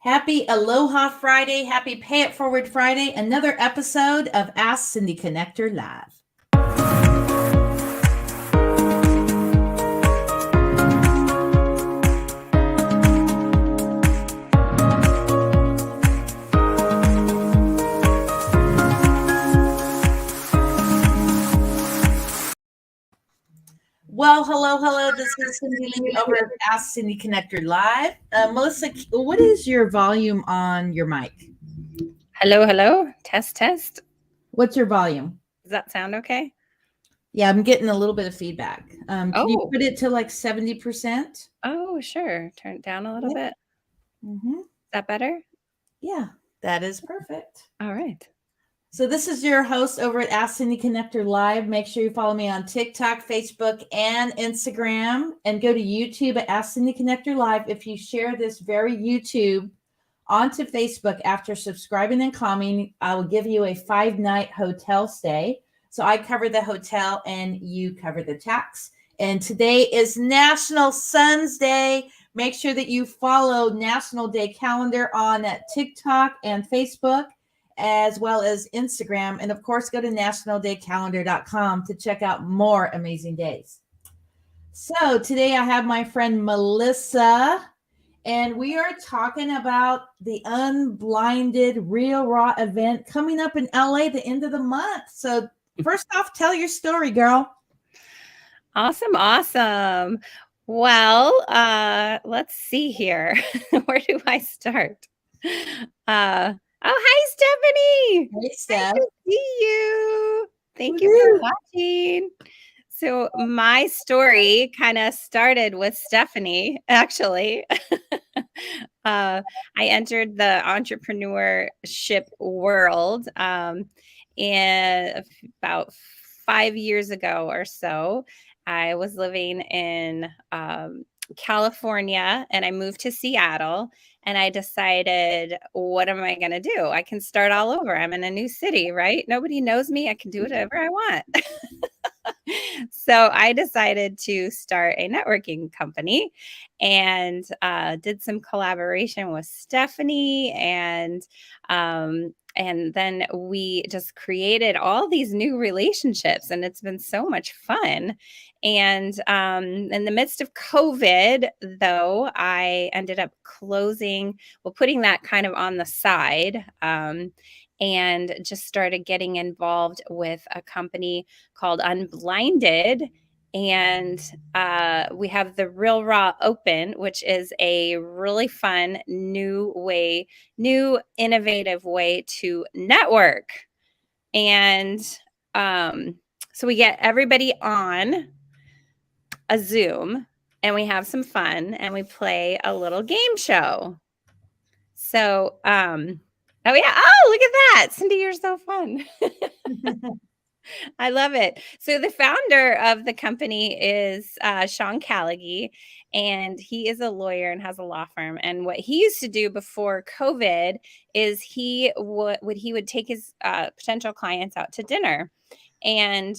Happy Aloha Friday. Happy Pay It Forward Friday. Another episode of Ask Cindy Connector Live. Well, hello. This is Cindy Lee over at Ask Cindy Connector Live. Melissa, what is your volume on your mic? Hello. Test. What's your volume? Does that sound okay? Yeah, I'm getting a little bit of feedback. Can you put it to like 70%? Oh, sure. Turn it down a little bit. Mm-hmm. Is that better? Yeah, that is perfect. All right. So this is your host over at Ask Cindy Connector Live. Make sure you follow me on TikTok, Facebook, and Instagram, and go to YouTube at Ask Cindy Connector Live. If you share this very YouTube onto Facebook after subscribing and commenting, I will give you a 5-night hotel stay. So I cover the hotel and you cover the tax. And today is National Sons Day. Make sure that you follow National Day Calendar on TikTok and Facebook, as well as Instagram. And of course, go to nationaldaycalendar.com to check out more amazing days. So today I have my friend Melissa, and we are talking about the Unblinded Real Raw event coming up in LA the end of the month. So first off, tell your story, girl. Awesome. Well, let's see here. Where do I start? Hi, Stephanie. Hey, Steph. Nice to see you. Thank you for watching. So my story kind of started with Stephanie, actually. I entered the entrepreneurship world in about 5 years ago or so. I was living in California and I moved to Seattle, and I decided, what am I going to do? I can start all over. I'm in a new city, right? Nobody knows me. I can do whatever I want. So I decided to start a networking company and did some collaboration with Stephanie, and then we just created all these new relationships, and it's been so much fun. And in the midst of COVID, though, I ended up putting that kind of on the side, and just started getting involved with a company called Unblinded. And we have the Real Raw Open, which is a really fun, new, innovative way to network. And so we get everybody on a Zoom, and we have some fun, and we play a little game show. So, oh yeah. Oh, look at that. Cindy, you're so fun. I love it. So the founder of the company is Sean Callaghy, and he is a lawyer and has a law firm. And what he used to do before COVID is he would take his potential clients out to dinner, and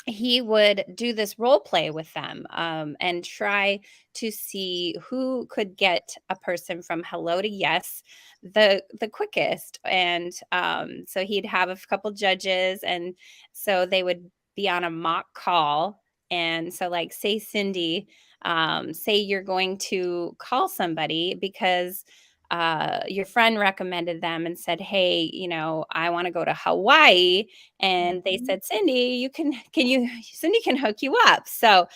he would do this role play with them and try to see who could get a person from hello to yes the quickest. And so he'd have a couple judges, and so they would be on a mock call. And so, like, say Cindy, say you're going to call somebody because your friend recommended them and said, hey, I want to go to Hawaii. And they said, Cindy, Cindy can hook you up. So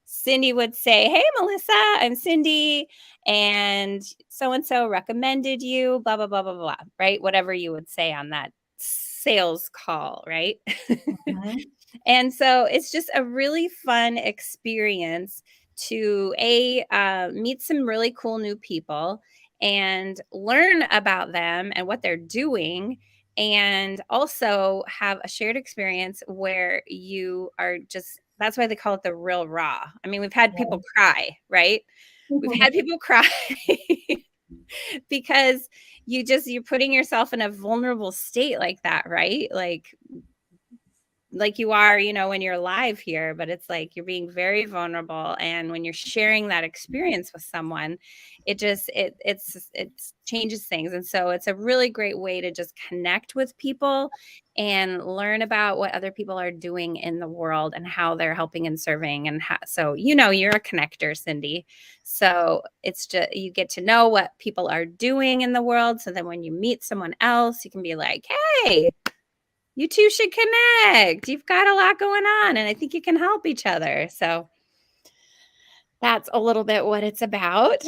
Cindy would say, hey, Melissa, I'm Cindy, and so recommended you, blah, blah, blah, blah, blah, right? Whatever you would say on that sales call, right? Mm-hmm. And so it's just a really fun experience to meet some really cool new people and learn about them and what they're doing, and also have a shared experience where you are just, that's why they call it the Real Raw. I mean, we've had people cry, right? We've had people cry because you're putting yourself in a vulnerable state like that, right? Like like you are, you know, when you're live here, but it's like you're being very vulnerable. And when you're sharing that experience with someone, it just, it changes things. And so it's a really great way to just connect with people and learn about what other people are doing in the world and how they're helping and serving. And so, you know, you're a connector, Cindy. So it's just, you get to know what people are doing in the world. So then when you meet someone else, you can be like, hey, you two should connect. You've got a lot going on, and I think you can help each other. So that's a little bit what it's about.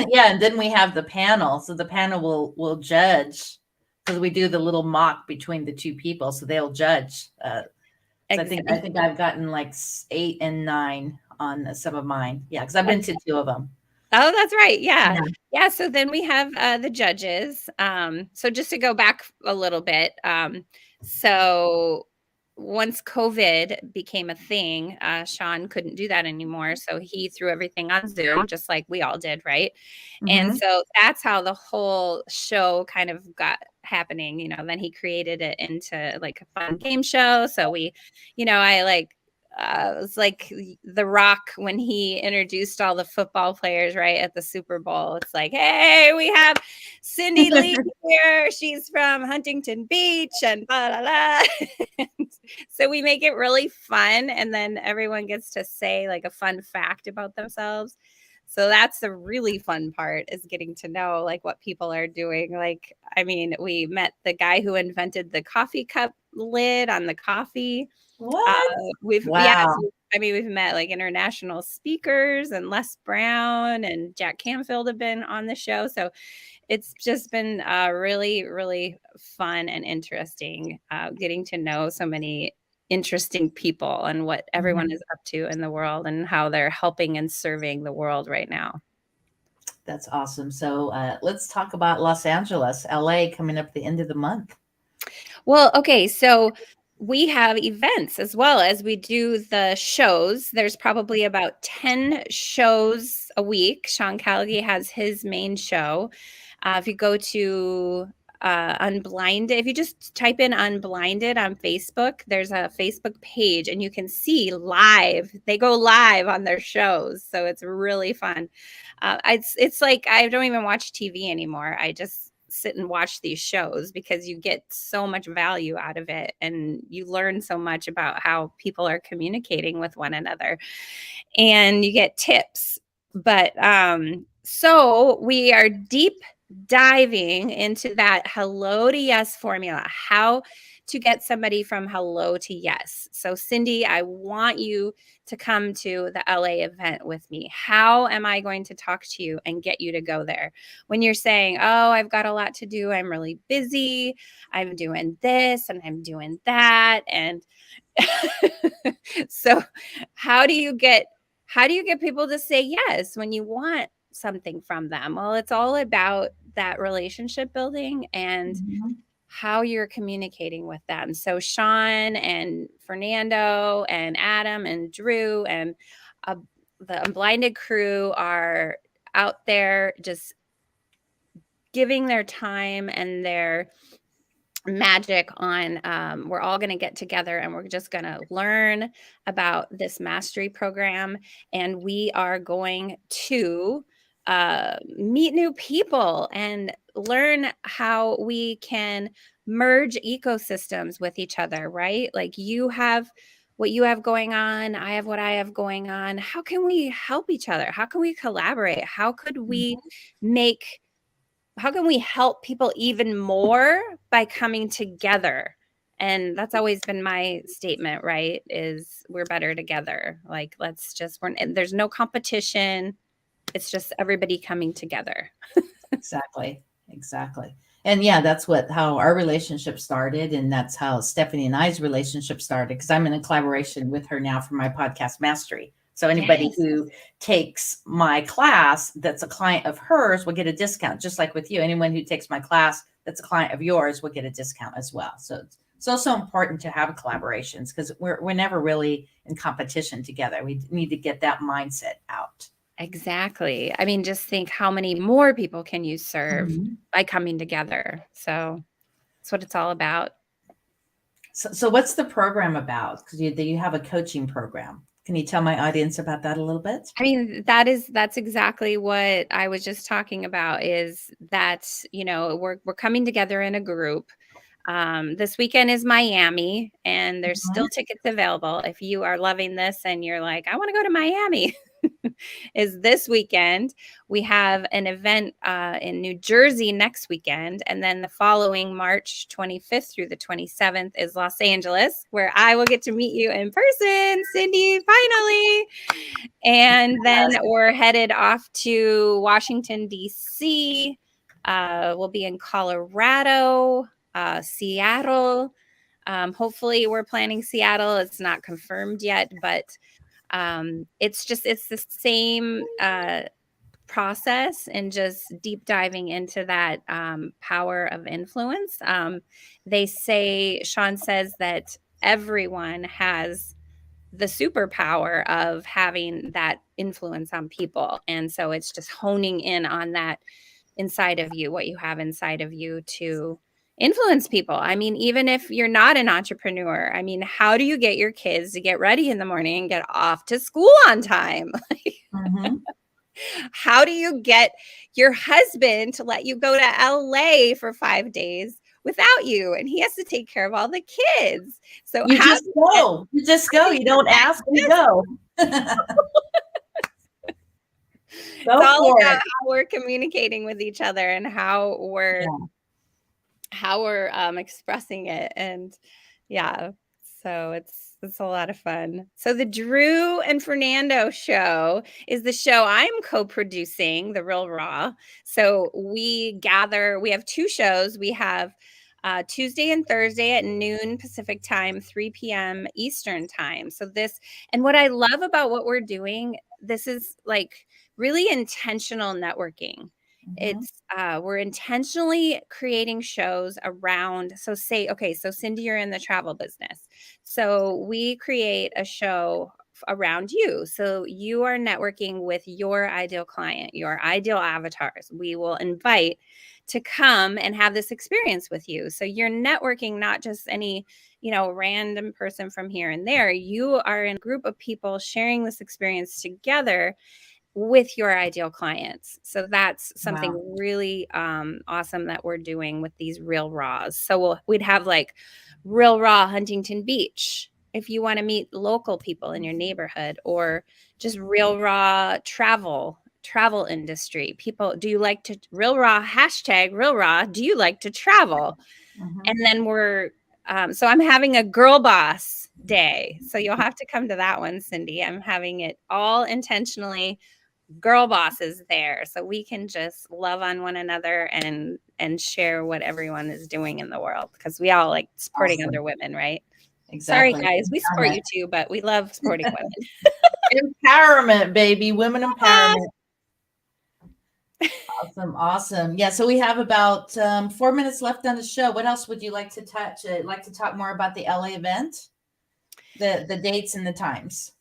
Yeah, and then we have the panel. So the panel will judge, because we do the little mock between the two people. So they'll judge. So I think I've gotten like 8 and 9 on some of mine. Yeah, because I've been to 2 of them. Oh, that's right. Yeah. Yeah. Yeah. So then we have the judges. So just to go back a little bit. So once COVID became a thing, Sean couldn't do that anymore. So he threw everything on Zoom, just like we all did. Right. And Mhm. so that's how the whole show kind of got happening. You know, then he created it into like a fun game show. So we, you know, I like, it was like The Rock when he introduced all the football players right at the Super Bowl. It's like, hey, we have Cindy Lee here. She's from Huntington Beach and blah, blah, blah. So we make it really fun. And then everyone gets to say like a fun fact about themselves. So that's the really fun part, is getting to know like what people are doing. Like, I mean, we met the guy who invented the coffee cup lid on the coffee. What? So, Wow. I mean, we've met like international speakers, and Les Brown and Jack Canfield have been on the show. So it's just been really, really fun and interesting, getting to know so many interesting people and what everyone Mhm. is up to in the world and how they're helping and serving the world right now. That's awesome. So let's talk about Los Angeles, LA, coming up at the end of the month. Well, okay, so we have events as well as we do the shows. There's probably about 10 shows a week. Sean Callaghan has his main show. If you go to Unblinded, if you just type in Unblinded on Facebook, there's a Facebook page and you can see live. They go live on their shows. So it's really fun. It's like I don't even watch TV anymore. I just sit and watch these shows because you get so much value out of it and you learn so much about how people are communicating with one another and you get tips. But so we are deep diving into that hello to yes formula, how to get somebody from hello to yes. So Cindy, I want you to come to the LA event with me. How am I going to talk to you and get you to go there? When you're saying, oh, I've got a lot to do, I'm really busy, I'm doing this and I'm doing that. And so how do you get people to say yes when you want something from them? Well, it's all about that relationship building and Mhm. how you're communicating with them. So Sean and Fernando and Adam and Drew and uh, the Unblinded crew are out there just giving their time and their magic on. We're all going to get together and we're just going to learn about this mastery program, and we are going to meet new people and learn how we can merge ecosystems with each other, right? Like, you have what you have going on, I have what I have going on. How can we help each other? How can we collaborate? Mhm. Make how can we help people even more by coming together? And that's always been my statement, right? Is we're better together. Like, there's no competition. It's just everybody coming together. Exactly. Exactly. And yeah, that's how our relationship started. And that's how Stephanie and I's relationship started, because I'm in a collaboration with her now for my podcast mastery. So anybody Yes. who takes my class that's a client of hers will get a discount, just like with you. Anyone who takes my class that's a client of yours will get a discount as well. So it's also important to have collaborations, because we're never really in competition together. We need to get that mindset out. Exactly. I mean, just think, how many more people can you serve Mhm. by coming together? So that's what it's all about. So what's the program about? Because you have a coaching program. Can you tell my audience about that a little bit? I mean, that's exactly what I was just talking about, is that, we're coming together in a group. This weekend is Miami, and there's Mhm. still tickets available. If you are loving this and you're like, I want to go to Miami, is this weekend. We have an event in New Jersey next weekend. And then the following March 25th through the 27th is Los Angeles, where I will get to meet you in person, Cindy, finally. And then we're headed off to Washington, D.C. We'll be in Colorado, Seattle. Hopefully, we're planning Seattle. It's not confirmed yet, but it's the same process, and just deep diving into that power of influence. Sean says that everyone has the superpower of having that influence on people. And so it's just honing in on that inside of you, what you have inside of you to influence people. I mean, even if you're not an entrepreneur, I mean, how do you get your kids to get ready in the morning and get off to school on time? Mhm. How do you get your husband to let you go to LA for 5 days without you? And he has to take care of all the kids. So You how just do you get go. You just go. You don't ask, you go. It's Go all for about it. how we're communicating with each other and Yeah. how we're expressing it. And yeah, so it's a lot of fun. So the Drew and Fernando show is the show I'm co-producing, The Real Raw. So we have two shows. We have Tuesday and Thursday at noon Pacific time, 3 p.m. Eastern time. And what I love about what we're doing, this is like really intentional networking. Mhm. It's we're intentionally creating shows around, so Cindy, you're in the travel business. So we create a show around you. So you are networking with your ideal client, your ideal avatars. We will invite to come and have this experience with you. So you're networking not just any, random person from here and there. You are in a group of people sharing this experience together with your ideal clients. So that's something Wow. really awesome that we're doing with these Real Raws. So we'd have like Real Raw Huntington Beach if you want to meet local people in your neighborhood, or just Real Raw travel industry. People, do you like to Real Raw hashtag Real Raw? Do you like to travel? Mhm. And then so I'm having a girl boss day. So you'll have to come to that one, Cindy. I'm having it all intentionally girl bosses there, so we can just love on one another and share what everyone is doing in the world, because we all like supporting Awesome. other women, right? Sorry Exactly. guys, we support Empowerment. you too, but we love supporting women. Empowerment, baby. Women Ah, empowerment. Awesome. Awesome. Yeah. So we have about 4 minutes left on the show. What else would you like to touch? Like to talk more about the LA event, the dates and the times.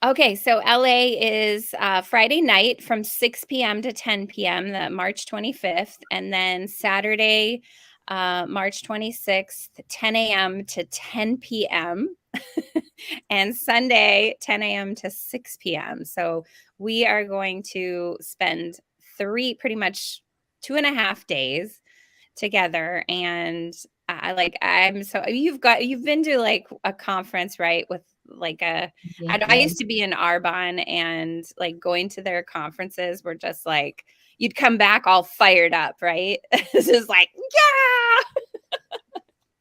okay, so LA is Friday night from 6 p.m. to 10 p.m., the March 25th, and then Saturday, March 26th, 10 a.m. to 10 p.m. and Sunday, 10 a.m. to 6 p.m. So we are going to spend pretty much 2.5 days together. And you've been to like a conference, right? With like I Yeah. used to be in Arbonne, and like going to their conferences were just like, you'd come back all fired up, right? This is like,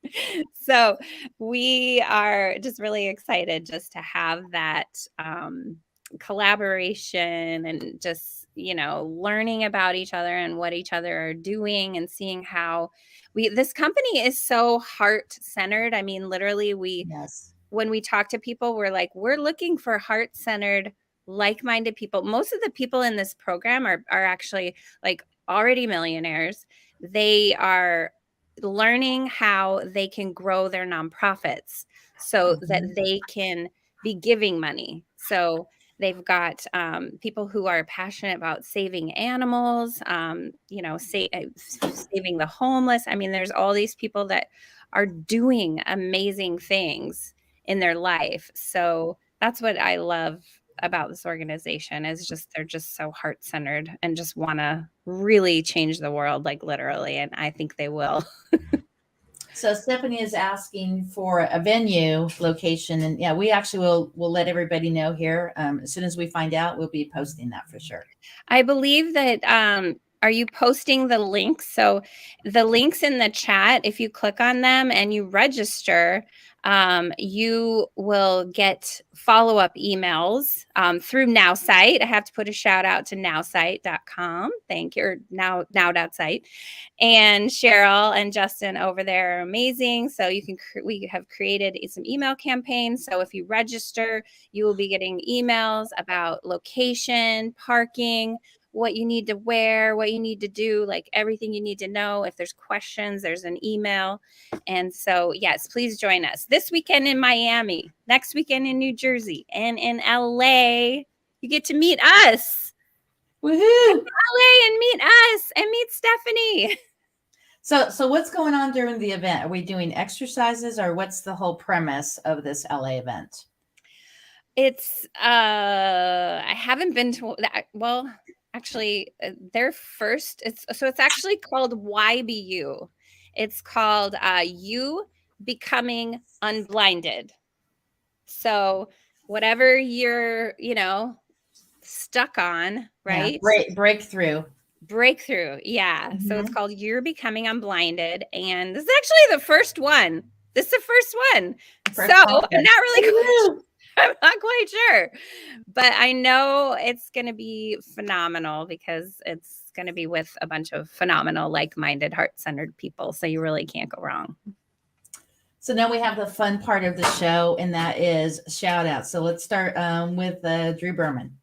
yeah. So we are just really excited just to have that collaboration, and just, learning about each other and what each other are doing, and seeing how this company is so heart centered. I mean, literally, Yes. when we talk to people, we're looking for heart centered, like minded people. Most of the people in this program are actually like already millionaires. They are learning how they can grow their nonprofits so that Mhm. they can be giving money. So they've got people who are passionate about saving animals, saving the homeless. I mean, there's all these people that are doing amazing things in their life. So that's what I love about this organization is just they're just so heart-centered and just want to really change the world, like literally, and I think they will. So Stephanie is asking for a venue location, and yeah, we actually will let everybody know here. As soon as we find out, we'll be posting that for sure. I believe that are you posting the links? So the links in the chat, if you click on them and you register, you will get follow-up emails through NowSite. I have to put a shout out to nowsite.com. Thank you. Or now.site. And Cheryl and Justin over there are amazing. So you can we have created some email campaigns. So if you register, you will be getting emails about location, parking, what you need to wear, what you need to do, like everything you need to know. If there's questions, there's an email. And so, yes, please join us this weekend in Miami, next weekend in New Jersey, and in LA. You get to meet us. Woohoo! LA and meet us and meet Stephanie. So what's going on during the event? Are we doing exercises, or what's the whole premise of this LA event? It's I haven't been to that. Well, actually, their first. It's actually called YBU. It's called You Becoming Unblinded. So whatever you're, stuck on, right? Yeah, breakthrough. Breakthrough. Yeah. Mm-hmm. So it's called You're Becoming Unblinded. And this is actually the first one. This is the first one. First so conference. I'm not really quite sure. I'm not quite sure, but I know it's going to be phenomenal because it's going to be with a bunch of phenomenal, like-minded, heart-centered people. So you really can't go wrong. So now we have the fun part of the show, and that is shout out. So let's start with Drew Berman.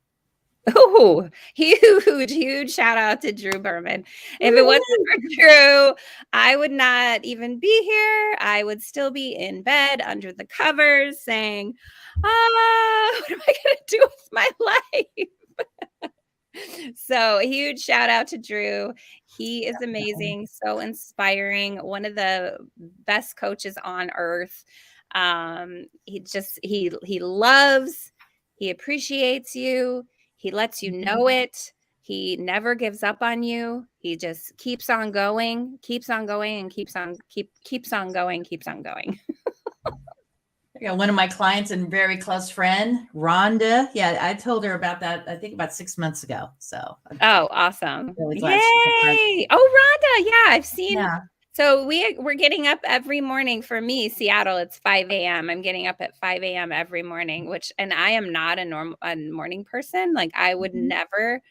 Oh, huge shout out to Drew Berman. If it wasn't for Drew, I would not even be here. I would still be in bed under the covers saying, what am I going to do with my life? So a huge shout out to Drew. He is amazing, so inspiring, one of the best coaches on earth. He loves, he appreciates you. He lets you know it. He never gives up on you. He just keeps on going, and keeps on going, keeps on going. Yeah, one of my clients and very close friend, Rhonda. Yeah, I told her about that, I think about 6 months ago. So oh, awesome. Really Yay. Oh, Rhonda. Yeah, I've seen. Yeah. So we're getting up every morning. For me, Seattle, it's 5 a.m. I'm getting up at 5 a.m. every morning, and I am not a morning person. Like I would never,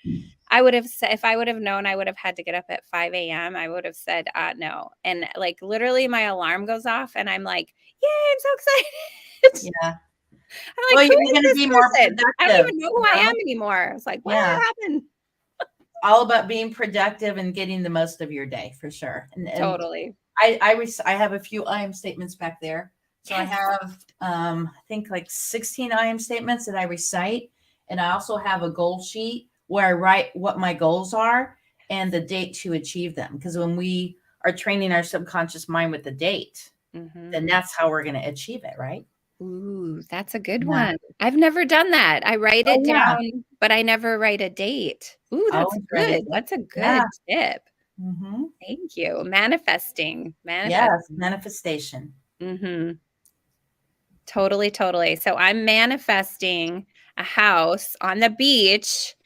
I would have said, if I would have known I would have had to get up at 5 a.m., I would have said, no. And like literally my alarm goes off and I'm like, yay, I'm so excited. Yeah. I'm like, well, you're going to be more productive. I don't even know who I am anymore. It's like, what happened? All about being productive and getting the most of your day for sure. And totally. I have a few I am statements back there. So I have, I think like 16 I am statements that I recite. And I also have a goal sheet where I write what my goals are and the date to achieve them. Because when we are training our subconscious mind with the date, then that's how we're going to achieve it, right? Ooh, that's a good one. I've never done that. I write it down, but I never write a date. Ooh, that's good. That's a good tip. Thank you. Manifesting. Yes, manifestation. Totally. So I'm manifesting a house on the beach,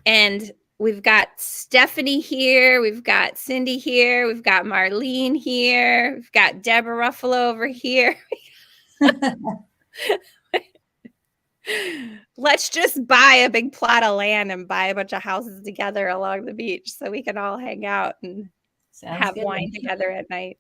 and we've got Stephanie here. We've got Cindy here. We've got Marlene here. We've got Deborah Ruffalo over here. Let's just buy a big plot of land and buy a bunch of houses together along the beach so we can all hang out and have wine together at night.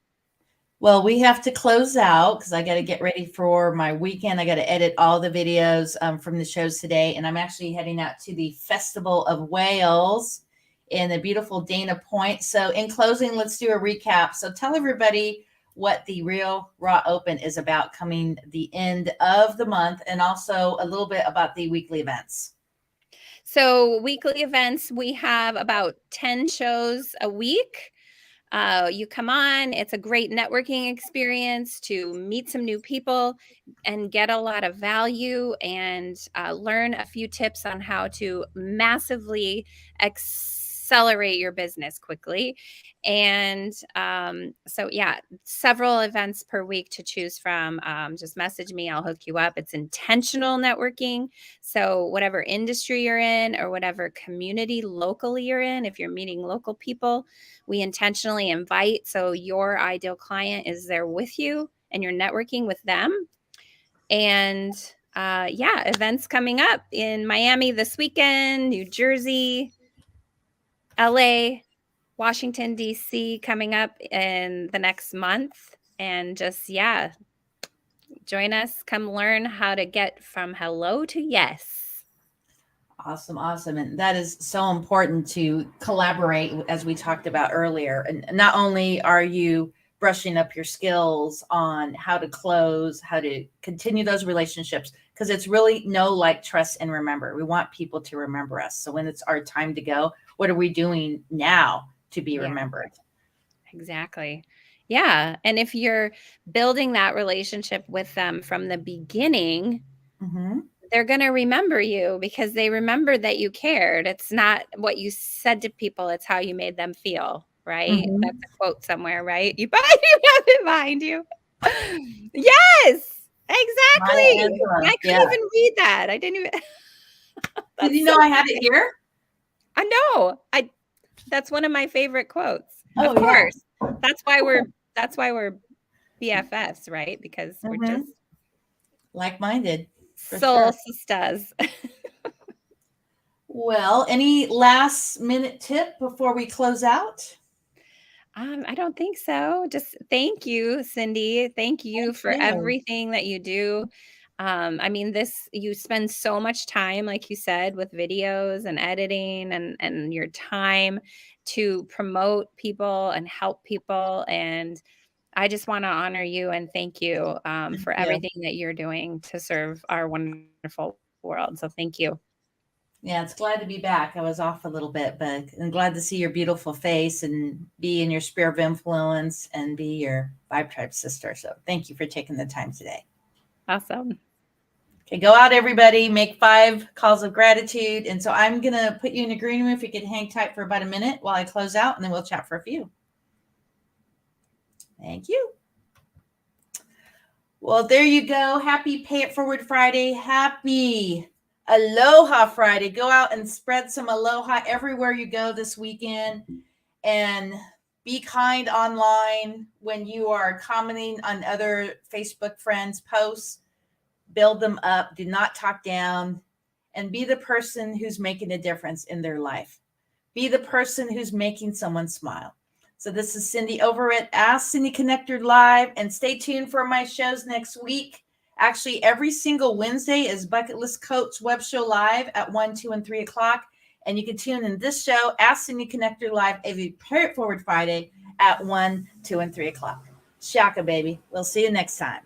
Well, we have to close out because I got to get ready for my weekend. I got to edit all the videos from the shows today. And I'm actually heading out to the Festival of Wales in the beautiful Dana Point. So in closing, let's do a recap. So tell everybody what the Real Raw Open is about coming the end of the month, and also a little bit about the weekly events. So weekly events, we have about 10 shows a week. You come on, it's a great networking experience to meet some new people and get a lot of value and learn a few tips on how to massively accelerate your business quickly. And so, yeah, several events per week to choose from. Just message me, I'll hook you up. It's intentional networking. So, whatever industry you're in or whatever community locally you're in, if you're meeting local people, we intentionally invite. So, your ideal client is there with you and you're networking with them. And yeah, events coming up in Miami this weekend, New Jersey, LA, Washington, D.C. coming up in the next month. And just, yeah, join us. Come learn how to get from hello to yes. Awesome. Awesome. And that is so important to collaborate, as we talked about earlier. And not only are you brushing up your skills on how to close, how to continue those relationships, because it's really know, like, trust, and remember. We want people to remember us. So when it's our time to go, what are we doing now to be remembered? Exactly. Yeah. And if you're building that relationship with them from the beginning, they're going to remember you because they remember that you cared. It's not what you said to people, it's how you made them feel, right? That's a quote somewhere, right? You have it behind you. Yes, exactly. I couldn't even read that. I didn't even. Did you know I had it here? I know. That's one of my favorite quotes. Oh, of course. Yeah. That's why we're BFFs, right? Because we're just like-minded. Soul sisters. Well, any last minute tip before we close out? I don't think so. Just thank you, Cindy. Thank you for everything that you do. I mean, you spend so much time, like you said, with videos and editing and your time to promote people and help people. And I just want to honor you and thank you for everything that you're doing to serve our wonderful world. So thank you. Yeah, it's glad to be back. I was off a little bit, but I'm glad to see your beautiful face and be in your sphere of influence and be your Vibe Tribe sister. So thank you for taking the time today. Awesome. Okay, go out, everybody. Make 5 calls of gratitude. And so I'm going to put you in a green room if you could hang tight for about a minute while I close out, and then we'll chat for a few. Thank you. Well, there you go. Happy Pay It Forward Friday. Happy Aloha Friday. Go out and spread some aloha everywhere you go this weekend, and be kind online when you are commenting on other Facebook friends' posts. Build them up. Do not talk down, and be the person who's making a difference in their life. Be the person who's making someone smile. So this is Cindy over at Ask Cindy Connector Live, and stay tuned for my shows next week. Actually, every single Wednesday is Bucket List Coach Web Show Live at 1, 2, and 3 o'clock. And you can tune in this show, Ask Cindy Connector Live, every Pay It Forward Friday at 1, 2, and 3 o'clock. Shaka, baby. We'll see you next time.